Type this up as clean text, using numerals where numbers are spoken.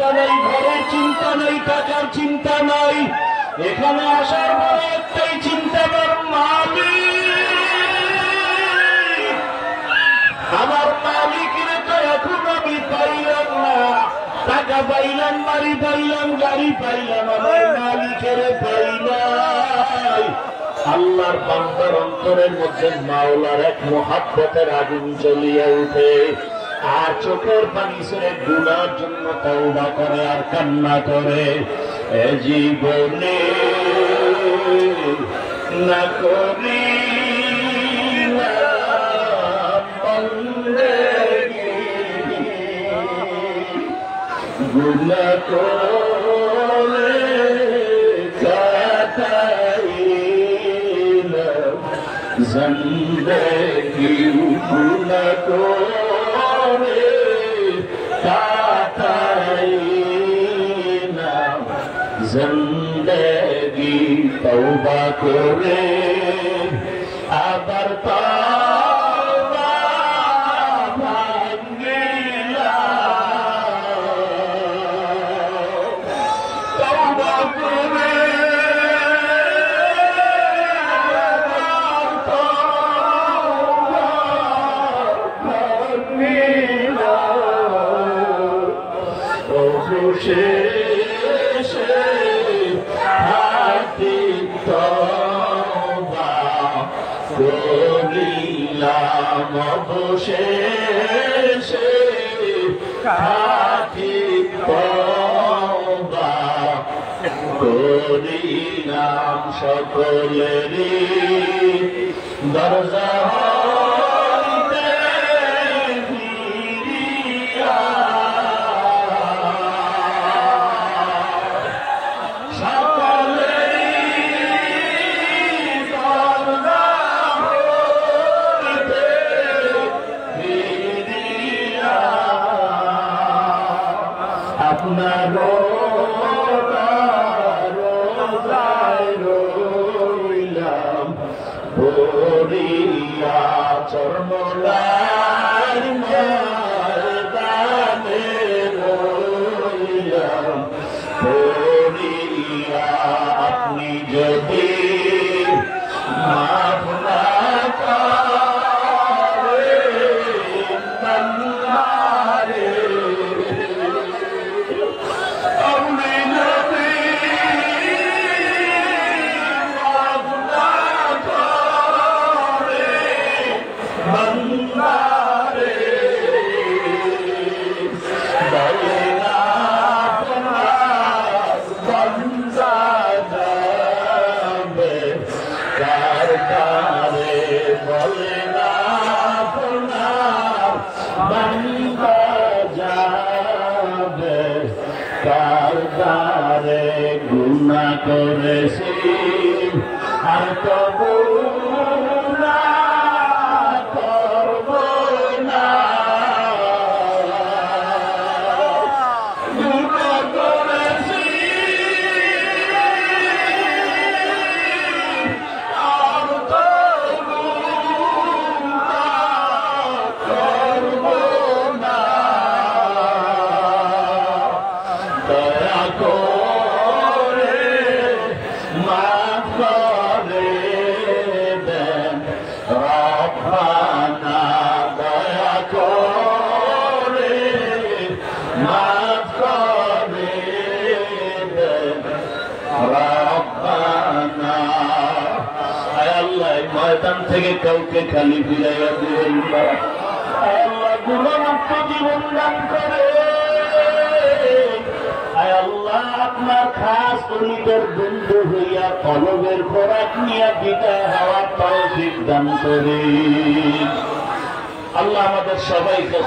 চিন্তা নাই, ঘরের চিন্তা নাই, টাকার চিন্তা নাই। এখানে আসার পরে একটাই চিন্তা, আমার মালিকের তো এখন আমি পাইলাম না। টাকা পাইলাম, বাড়ি পাইলাম, গাড়ি পাইলাম, আমার মালিকের পাই নাই। আল্লাহর বান্দার অন্তরের মধ্যে মাওলার এক মুহাব্বতের আগুন জ্বলিয়ে উঠে, আর চোখের পানি ছেড়ে গুনার জন্য তওবা করে আর কান্না করে। এ জীবনে না করি গুনা করে কাটাইলাম জিন্দেগি, গুনা করে কাটাইলাম জিন্দেগি। তওবা করে আবার করিলাম অবশেষে খাঁটি তওবা, করিলাম সকলেরই দরজা হইতে ফিরিয়া। আপনার রোজায় রইলাম পড়িয়া, চরমলার ময়দানে রইলাম পড়িয়া। আপনি যদি মাফ না কারদারে গুনাহ করেছি আর তবু না করব না। গুনাহ করেছি আর তবু না করব না। দয়া করে মাফ করে দেন রব্বানা, দয়া করে মাফ করে দেন রব্বানা। আয় আল্লাহ, ময়দান থেকে কাউকে খালি ফিরাইয়া দিবেন না। আয় আল্লাহ, গুনাহমুক্ত জীবন দান করে। আয় আল্লাহ, আপনার খাস অলিদের বন্ধু হইয়া কলবের খোরাক নিয়ে বিদায় হওয়ার তৌফিক দান করে। আল্লাহ আমাদের সবাইকে